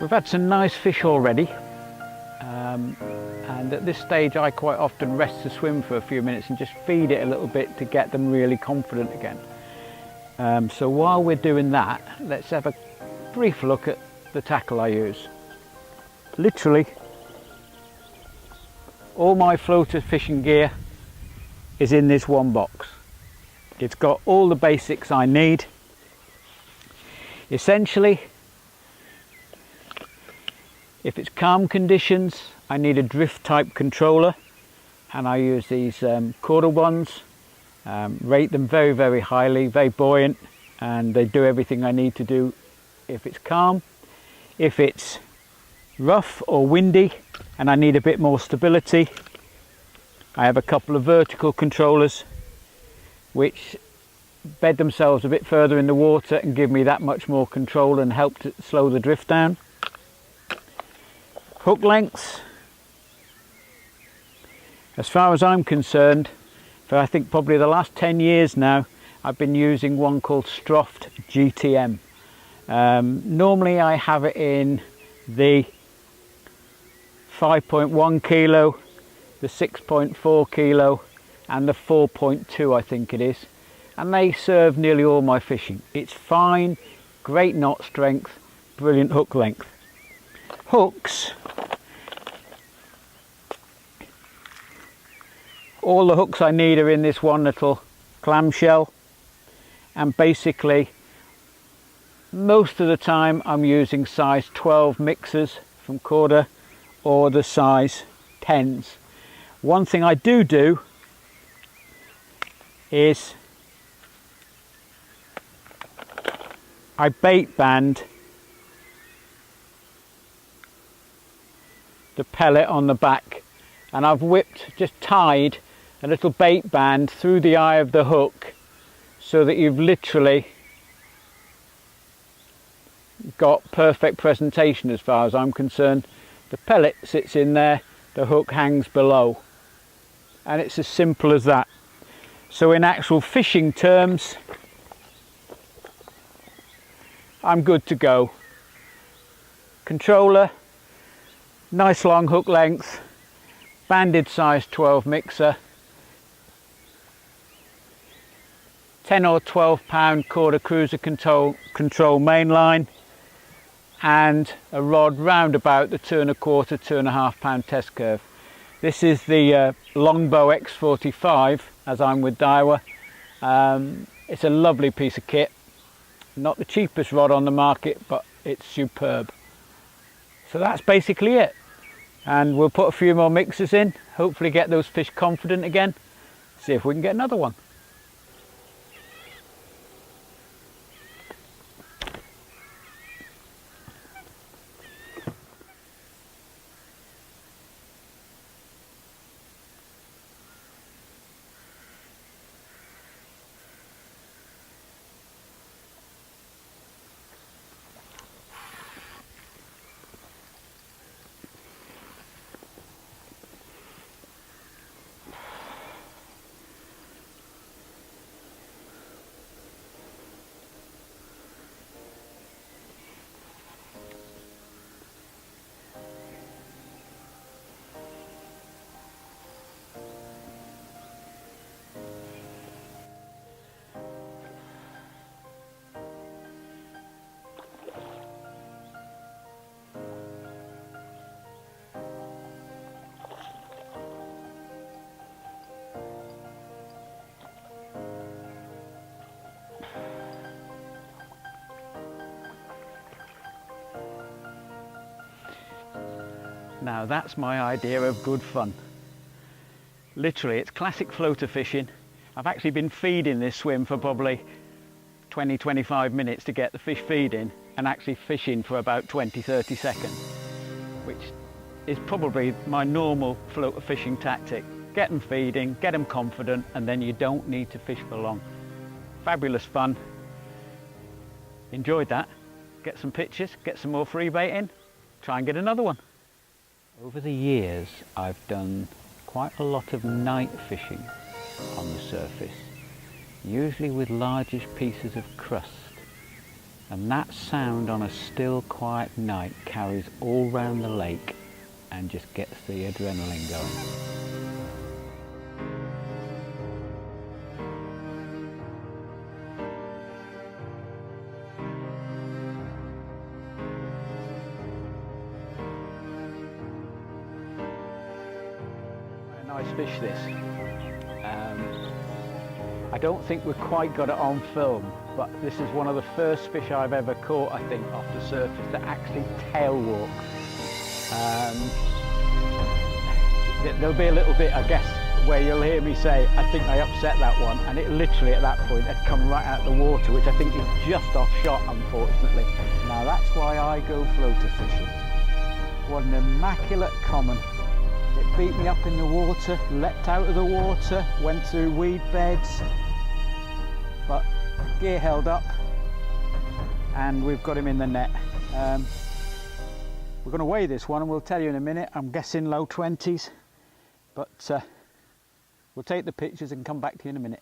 We've had some nice fish already, and at this stage I quite often rest the swim for a few minutes and just feed it a little bit to get them really confident again. So while we're doing that, let's have a brief look at the tackle I use. Literally all my floater fishing gear is in this one box. It's got all the basics I need. Essentially, if it's calm conditions, I need a drift type controller, and I use these Cordal ones. Rate them very, very highly, very buoyant, and they do everything I need to do if it's calm. If it's rough or windy and I need a bit more stability, I have a couple of vertical controllers which bed themselves a bit further in the water and give me that much more control and help to slow the drift down. Hook lengths, as far as I'm concerned, for I think probably the last 10 years now, I've been using one called Stroft GTM. Normally I have it in the 5.1 kilo, the 6.4 kilo and the 4.2 I think it is, and they serve nearly all my fishing. It's fine, great knot strength, brilliant hook length. Hooks, all the hooks I need are in this one little clamshell, and basically most of the time I'm using size 12 mixers from Corda or the size 10s. One thing I do is I bait band the pellet on the back, and I've just tied a little bait band through the eye of the hook so that you've literally got perfect presentation as far as I'm concerned. The pellet sits in there, the hook hangs below, and it's as simple as that. So in actual fishing terms, I'm good to go. Controller, nice long hook length, banded size 12 mixer, 10 or 12 pound Corda cruiser control mainline, and a rod round about the 2¼ to 2½ pound test curve. This is the Longbow X45, as I'm with Daiwa. It's a lovely piece of kit, not the cheapest rod on the market, but it's superb. So that's basically it, and we'll put a few more mixers in, hopefully get those fish confident again, see if we can get another one. Now that's my idea of good fun. Literally, it's classic floater fishing. I've actually been feeding this swim for probably 20-25 minutes to get the fish feeding, and actually fishing for about 20-30 seconds, which is probably my normal floater fishing tactic. Get them feeding, get them confident, and then you don't need to fish for long. Fabulous fun. Enjoyed that. Get some pictures, get some more free bait in, try and get another one. Over the years, I've done quite a lot of night fishing on the surface, usually with largish pieces of crust. And that sound on a still, quiet night carries all round the lake and just gets the adrenaline going. Nice fish this. I don't think we've quite got it on film, but this is one of the first fish I've ever caught, I think, off the surface that actually tail walk. There'll be a little bit, I guess, where you'll hear me say, I think I upset that one, and it literally at that point had come right out of the water, which I think is just off shot, unfortunately. Now that's why I go floater fishing. What an immaculate common. It beat me up in the water, leapt out of the water, went through weed beds, but gear held up and we've got him in the net. We're going to weigh this one and we'll tell you in a minute. I'm guessing low 20s, but we'll take the pictures and come back to you in a minute.